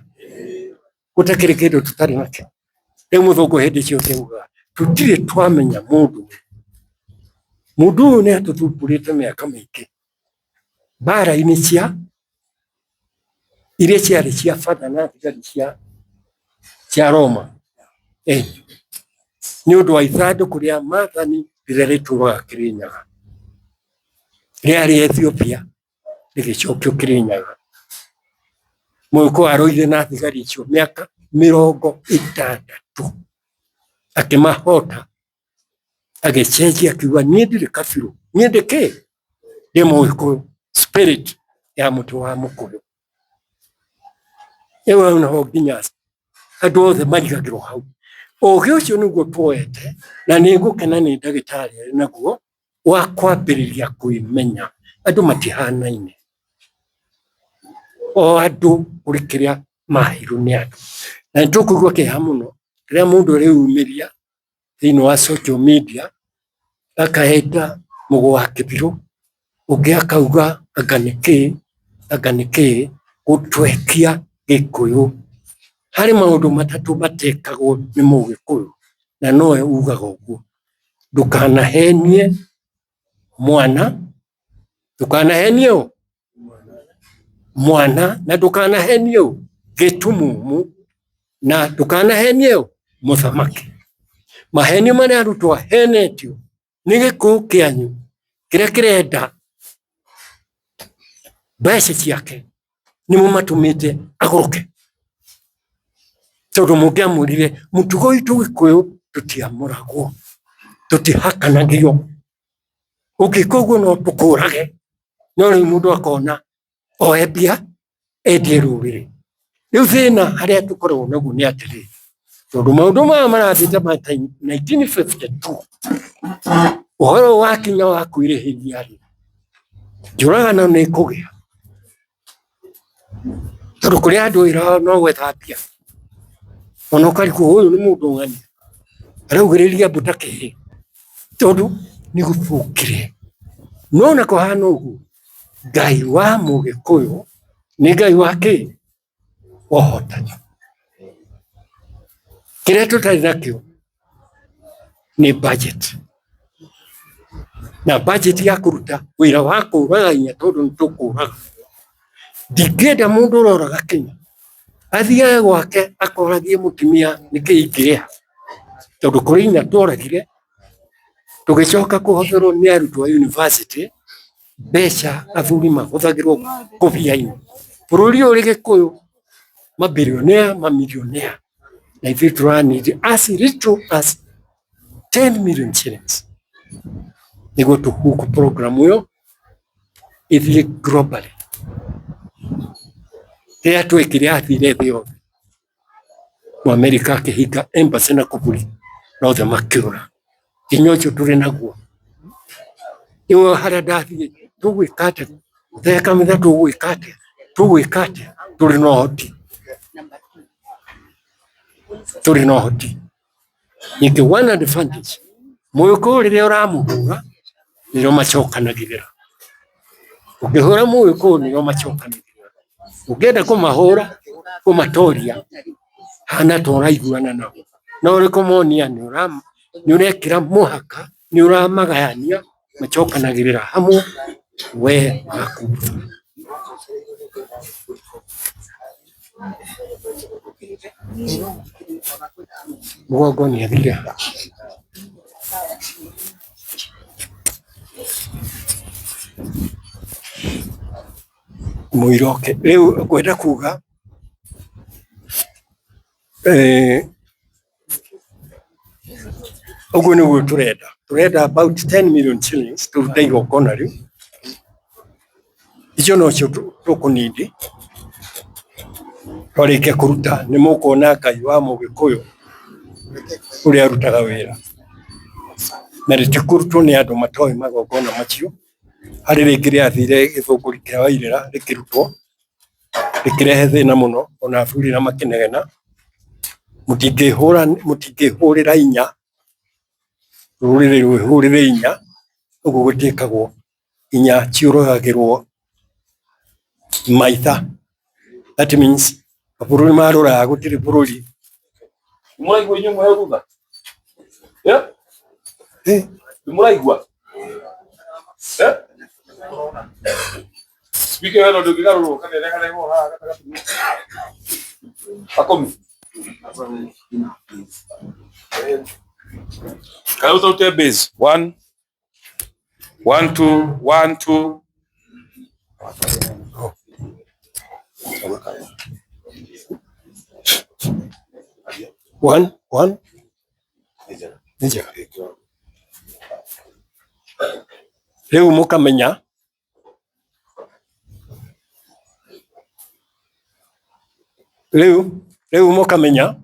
gũtakĩrĩ kĩndũ tũtarĩ nakĩo rĩu mũthũngũ hĩndĩ ciothe augaga tũtirĩ twamenya mũndũ ũyũ nĩ atũthumbũrĩte mĩaka mĩingĩ mbara-inĩ iria ciarĩ cia bata na thigari cia Roma nĩ ũndũ wa ithandũkũ rĩa maathani rĩrĩa rĩtũũraga Kirinyaga rĩarĩ Ethiopia rĩgĩcokio Kirinyaga Mũgĩkũyũ arũire na thigari icio mĩaka 60 akĩmahota agĩcenjia akiuga niĩ ndirĩ kabirũ niĩ ndĩkĩ ndĩ Mũgĩkũyũ spirit ya mũtĩ wa mũkũyũ ĩyo no nginya andũ othe marigagĩrwo hau ũgĩ ũcio nĩguo tuoete na nĩ ngũkena nĩ ndagĩtarĩ arĩ naguo wa kwambĩrĩria kwĩmenya andũ matihanaine o andũ kũrĩ kĩrĩa maheirwo nĩ andũ na nĩtũkũigua kĩeha mũno rĩrĩa mũndũ arĩyumĩria thĩinĩ wa social media akahenda mũgũ wa kĩbirũ ũngĩ akauga anga nĩkĩĩ gũtwekia Gĩkũyũ harĩ maũndũ matatũ matekagwo nĩ Mũgĩkũyũ na nowe ugaga ũguo ndũkanahenie mwana ndũkanahenie mwana na ndũkanahenie gĩtumumu na ndũkanahenie mũthamaki maheni maria arutwo henetio ni gikuyu kianyu kiria kirenda mbeca ciake nimo matumite aguruke. Tondu mungiamurire mutugo itu Gikuyu tutiamuragwo tutihakanagio ukikoguo no tukurage no riu mundu akona oe mbia endie ruriri. Riu thina haria tukoragwo naguo ni atiri tondu maundu maya marathite 1952 uhoro wa Kinya wa kwirihiria ri njuragano ni kugia tondu kuria andu ira no gwetha mbia ona ukarigwo uyu ni mundu ng'ani araugiriria mbuta kihi tondu ni gubukire. Nona kuhana uguo Ngai wa Mugikuyu ni Ngai wa ki wohotani. Kiria tutari nakio ni budget na budget ya kuruta wira wa kuraga inya tondu nitukuraga. Ndingenda mundu uroraga Kenya athiaga gwake akoragie mutumia nikiingiria tondu kuri inya tworagire tugicoka kuhothirwo ni arutwo a university mbeca athuri mahuthagirwo kubiaini bururi uri Gikuyu mabilionea mamilionea na ithuĩ tũranidi as little as 10 million shillings niguo tuhuku program iyo ithie globally. Ria twekire athire thĩ yothe Mũamerika akihinga embassy na kuburi nothe makiura kinyo ucio turi naguo. Iwe haria ndathie tugwikate theka mitha tugwikate turi no hoti ningi one advantage Mũgĩkũyũ riria uramuhura nirio macokanagirira. Ukihura Mũgĩkũyũ nirio macokanagirira. Ukienda kumahura kumatoria hana tũraiguana nao no uriku monia ni urekira muhaka ni uramagayania macokanagirira hamwe we wakufa. Mugongo ni athire muiroke riu kwenda kuga uguo niguo turenda about 10 million shillings turuta igongona riu icio nocio tukunindi twarĩkia kuruta nĩ mũkuona Ngai wa Mũgĩkũyũ ũrĩa arutaga wĩra na rĩtikurutwo nĩ andũ matoĩ magongona macio. Harĩ rĩngĩ rĩathire gĩthũngũri kĩa Wairĩra rĩkĩrutwo rĩkĩrehe thĩna mũno ona athuri na makĩnegena. Mũtingĩhũrĩra inya rũrĩrĩ rwĩhũrĩre inya ũguo gũtiĩkagwo. Inya ciũragagĩrwo maitha. That means mabũrũri ma Rũraya gũtirĩ bũrũri muraigua inyuĩ mũheo rutha muraigua speaker wena ndũngĩgarũrwo kanene karego haha gatagatĩ akomi karuta ute base 1 1 2 1 2 1 nija riu mukamenya riu mukamenya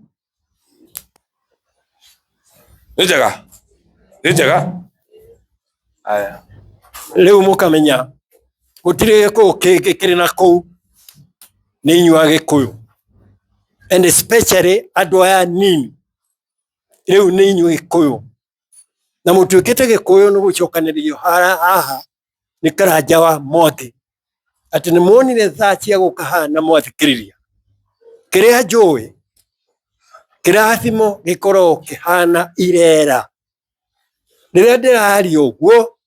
nijega aya riu mukamenya gutire Gikuyu kiri na kou ni inyua Gikuyu and especially andu aya nini riu ni inyua Gikuyu na mutuikite Gikuyu ni gucokaniririo haha ni Karanja wa Mwathi ati ni monire thaa cia gukahana mwathikiriria kiria njui kirathimo gikorwo kihana irera riria ndiraria uguo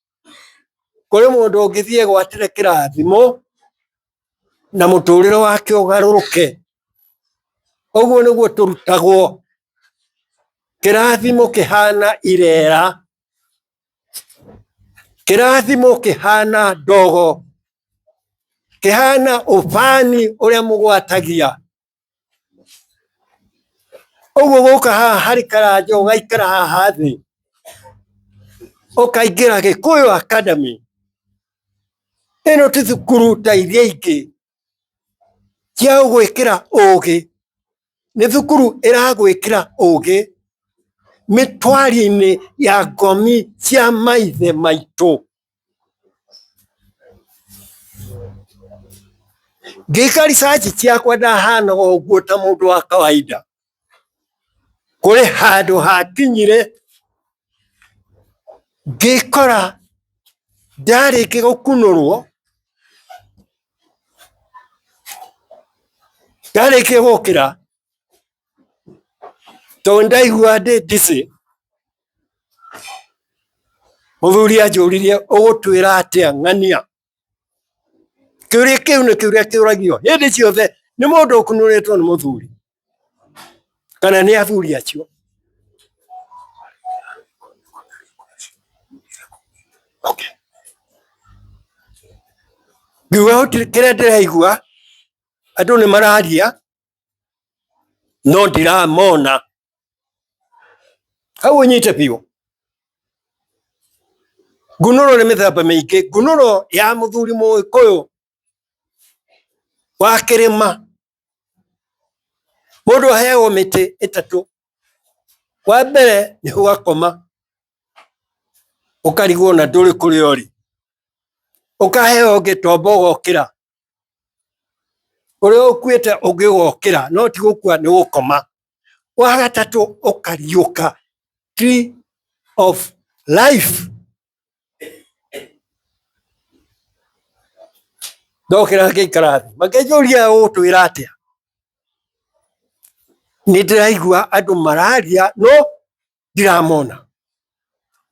kuri mundu ungithie gwatire kirathimo na muturire wake ugaruruke uguo niguo turutagwo kirathimo kihana irera, kirathimo kihana ndogo, kihana ufani uria mugwatagia. Uguo guka haha hari karanja ugaikara haha thi ukaingira Gikuyu Academy. Ino ti thukuru ta iria ingi cia gwikira ugi, ni thukuru iragwikira ugi mitwari-ini ya ngomi cia maithe maitu. Ngika research ciakwa ndahanaga uguo ta mundu wa kawaida, kuri handu hakinyire ngikora ndariki gukunurwo, ndariki gukira to ndaigua ndi ndisi. Muthuri anjuririe ugutwira atia ng'ania. Kiuria kiu ni kiuria kiuragio hindi ciothe ni mundu ukunuritwo ni muthuri kana ni athuri acio. Okay. Ngiuga kiria ndiraigua andu ni mararia no ndiramona. Hau unyite piu. Ngunuro ni mithemba miingi. Ngunuro ya muthuri Mugikuyu wa kirima, mundu aheagwo miti itatu. Wa mbere ni ugakoma ukarigwo na nduri kuria uri, ukaheo gitomba ugokira, uria ukuite ungi ugokira, no ti gukua ni gukoma. Wa gatatu ukariuka, tree of life. Ndokira ngikarathi makijuria utwira atia, ni ndiraigua andu mararia no ndiramona.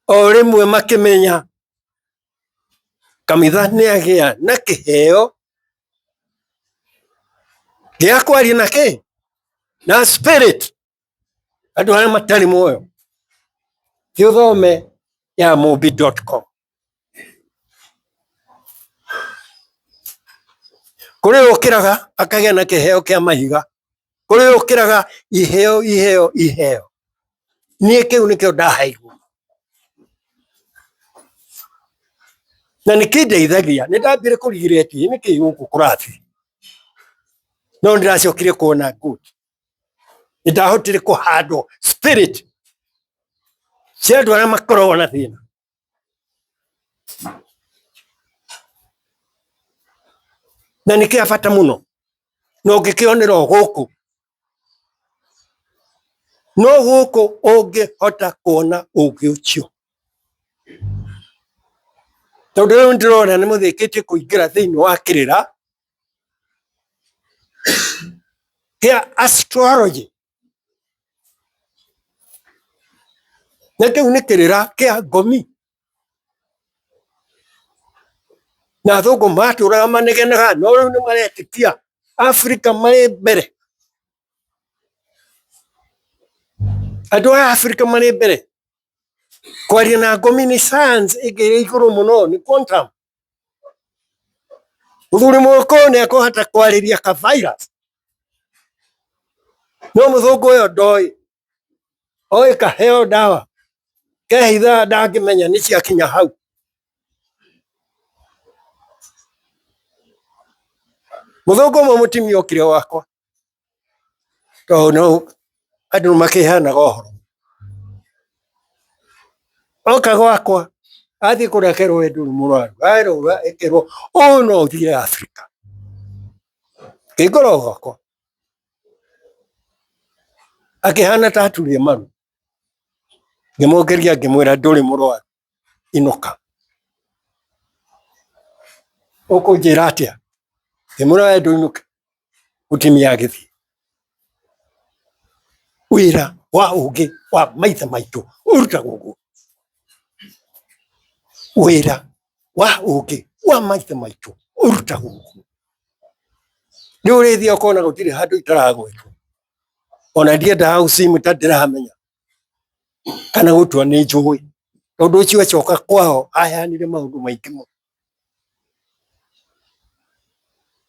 O rimwe makimenya Kamitha ni agia na kiheo gia kwaria na ki na spirit. Andu aria matari muoyo thi uthome yamobi.com. Kuri ukiraga akagia na kiheo kia mahiga, kuri ukiraga iheo iheo iheo. Nie kiu nikio ndahaigua na nikindeithagia. Ni ndambire kurigireti niki guku kurathi no ndiracokire kuona good. Ni ndahotire kuhandwo spirit cia andu aria makoragwo na thina. Na nikia bata muno no ngikionera guku, no guku ungihota kuona ugi ucio. Tondu riu ndirona ni muthikitie kuingira thiini wa kirira kia astrology, na kiu ni kirira kia ngomi. Na thungu maturaga manegenaga no riu ni maretikia Africa mari mbere. Andu a Africa mari mbere kwaria na ngomi ni science igiri iguru muno, ni quantum. Muthuri Mugikuyu ni akuhota kwariria ka virus no muthungu uyo ndoi. Oi kaheo dawa kehitha ndangimenya ni ciakinya hau. Muthungu umwe mutimia ukire wakwa to no andu makihanaga uhoro. Oka gwakwa athi kurekerwo endu murwaru airwo ekirwo no uthire Africa. Ngikora gwakwa akihana ta aturie maru, ngimugeria ngimwira nduri murwaru, inuka. Ukunjira atia? Ngimwira we nduinuke mutimia agithi. Wira wa ugi wa maithe maitu urutagwo guo. Wira wa ugi wa maithe maitu urutagwo guo. Ni urithia ukona gutiri handu itaragwetwo. Ona ndiendaga usimu ta ndiramenya kana gutua ni njui tondu ucio acoka kwao aheanire maundu maingi muno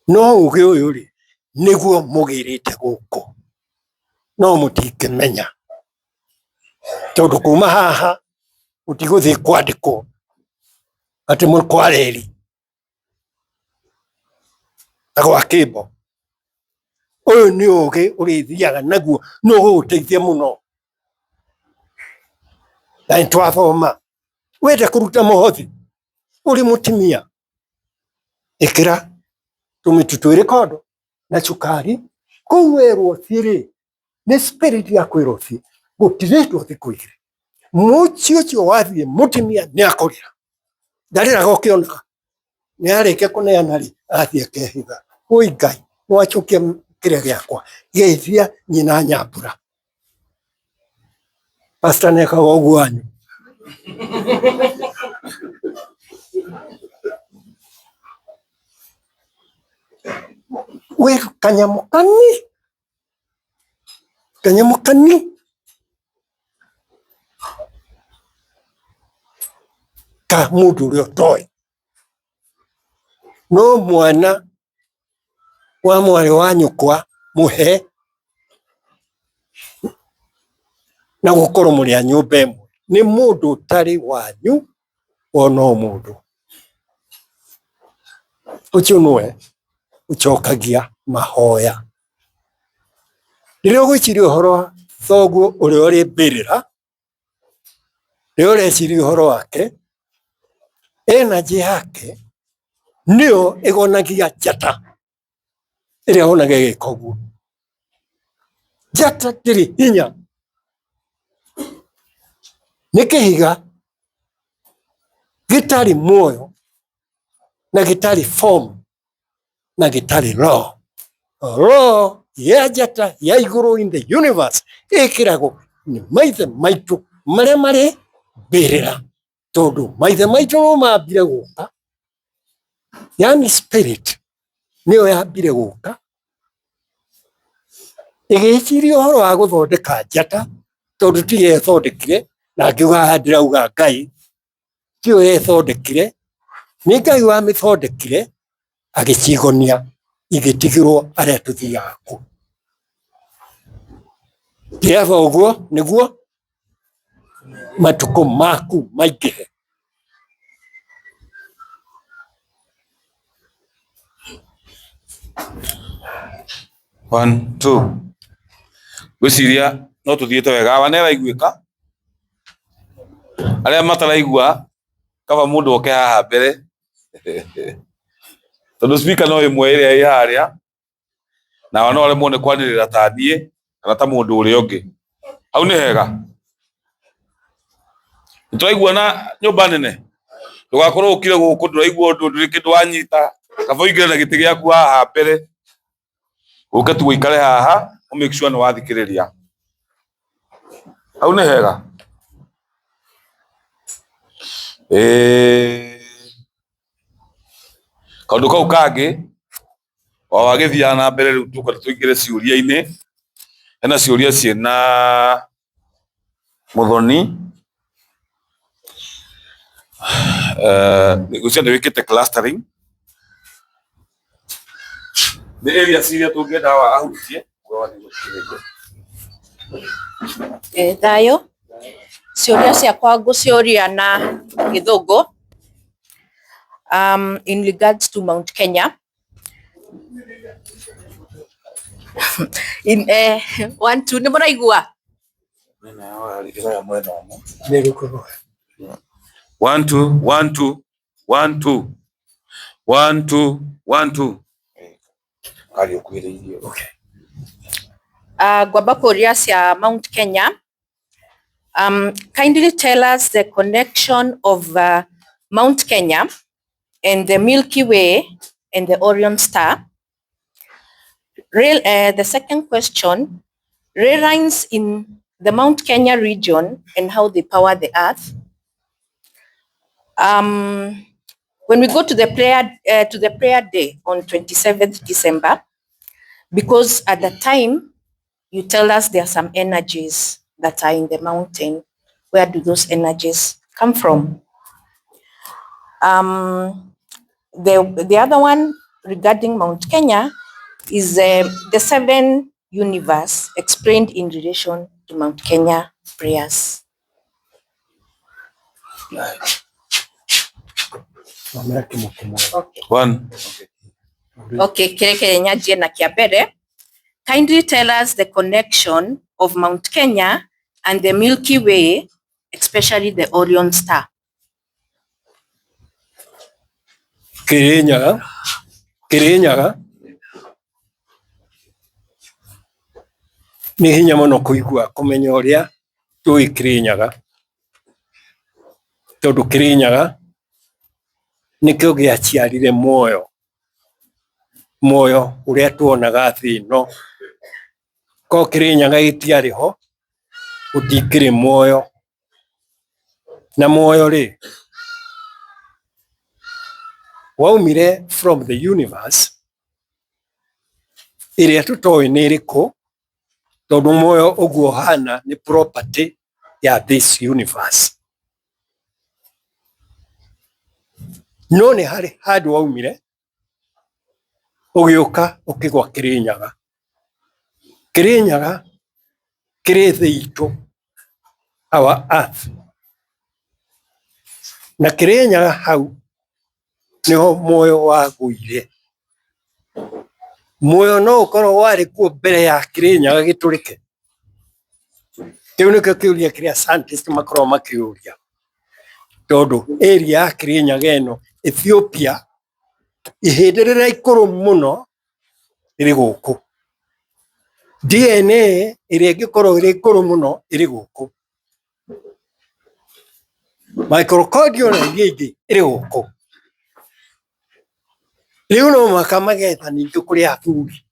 no ugi uyu ri niguo mugirite guku no mutingimenya tondu kuma haha utiguthi kwandikwo ati mukwareri agwa kimbo uyu ni ugi urithiaga naguo no guteithia muno na ntwathoma wenda kuruta muhothi uri mutimia ikira tumitu twiri kondo na cukari kuwerwo thiri ni spirit ya kwirothi gutiritwo thiku igiri mucio cio wathie mutimia ni akorira ndarira gokiona ni arike kuneana ri athie kehitha ui Ngai mwachukia kiria giakwa geithia nyina Nyambura pastor neka woguanyu weru kanyamukani ka mundu uria utoi no mwana wa mwari wa nyukwa muhe na gukorwo muri a nyumba imwe ni mundu utari wanyu ona mundu ucio nwe ucokagia mahoya riria gwiciria uhoro wa thoguo uria uri mbirira riria ureciria uhoro wake energy yake nio igonagia njata iria onaga igika uguo njata ndiri hinya ni kihiga gitari muoyo na gitari form na gitari roho ya njata ya iguru in the universe ikirago ni maithe maitu maria mari mbirira tondu maithe maitu no mambire guka yani spirit nio yambire guka igiciria uhoro wa guthondeka njata tondu ti yethondekire na ngiuga ndirauga Ngai tio yethondekire ni Ngai wa mithondekire agicigonia igitigirwo aria tuthiaga ku ndiava uguo niguo matuko maku maingihe One, two. Gwiciria no tuthiete wega wa nera iguika aria mataraigua kaba mundu oke haha mbere tondu speaker no imwe iria i haria na wana ole mone kwanirira ta nie kana ta mundu uria ungi hau ni hega turaigua na nyumba nene tugakorwo ukire guku turaigua undu nduri kindu wanyita kaba uingire na giti giaku haha mbere uke tu uikare haha make sure no wathikiriria hau ni hega kaundu kau kangi wagithia na mbere riu tukwenda tuingire ciuria-ini hena ciuria ciena muthoni guciande wikite clustering ni area ciria tungienda ahutie thayo ciuria ciakwa nguciuria na Githungu in regards to Mount Kenya in 1 2 ni muraigua 1 2 1 2 1 2 1 2 1 2 kali ukwiriirie okay gwamba kuria cia Mount Kenya. Kindly tell us the connection of Mount Kenya and the Milky Way and the Orion Star. The second question, rail lines in the Mount Kenya region and how they power the earth. When we go to the prayer day on 27th December, because at the time you tell us there are some energies that are in the mountain where do those energies come from? The other one regarding Mount Kenya is the 7 universe explained in relation to Mount Kenya prayers. Okay. One. Okay, kile nyaje na kiabere. Kindly tell us the connection of Mount Kenya and the Milky Way, especially the Orion star. Kirinyaga ni hinya muno kuigua kumenya uria tui Kirinyaga tondu Kirinyaga nikio giaciarire muoyo uria tuonaga thi ino ko Kirinyaga gitiari ho gutikiri muoyo na muoyo ri waumire from the universe iria tutoi ni iriku tondu muoyo uguo hana ni property ya this universe. No ni hari handu waumire ugiuka ukigwa Kirinyaga. Kirinyaga kiri thi itu, our earth, na Kirinyaga hau niho muoyo waguire. Muoyo no ukorwo wari kuo mbere ya Kirinyaga giturike. Kiu nikio kiuria kiria scientists makorwo makiuria tondu area ya Kirinyaga ino Ethiopia ihindi riria ikuru muno iri guku. DNA iria ingikorwo iri ikuru muno iri guku. Mitochondria na iria ingi iri guku. Riu no mwaka magetha ningi kuria athuri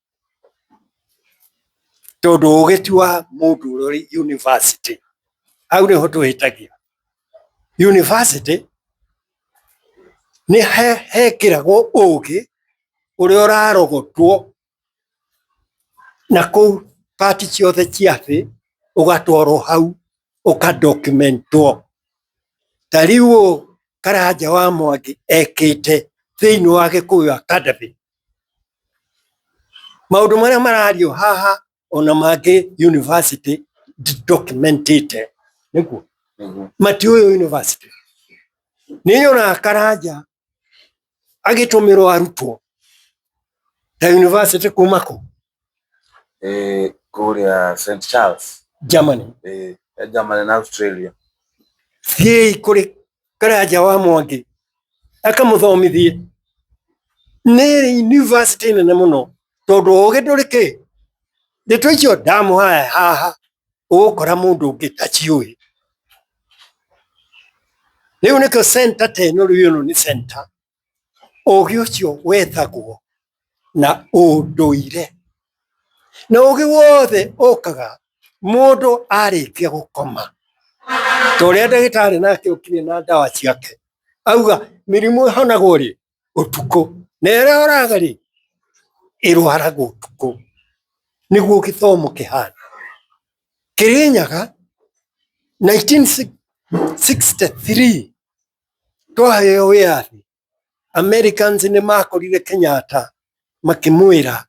tondu ugiti wa mundu uri university au niho tuhitagia. University ni hekiragwo ugi uria urarogotwo na kou pati ciothe cia thi ugatwarwo hau ukadocumentwo. Ta riu Karanja wa Mwangi ekite thiini wa Gikuyu Academy maundu maria marario haha ona mangi university documented niguo Matiuyu University ni nyona Karanja agitumirwo arutwo ta university kumako kuria St. Charles Germany Germany na Australia thii kuri Karanja wa Mwangi akamuthomithie ni university nene muno tondu ugi nduriki ndeto icio damu haha ukora mundu ungi taciui. Riu nikio center teno riu ni center ugi ucio wethagwo na unduire na ugi wothe ukaga mundu arikia gukoma toria ndagitari nake ukire na dawa ciake auga mirimu honagwo ri utuku na ira oraga ri irwaragwo utuku niguo githomo kihana. Kirinyaga 1963 twaheo wiathi Americans ni makorire Kenyatta makimwira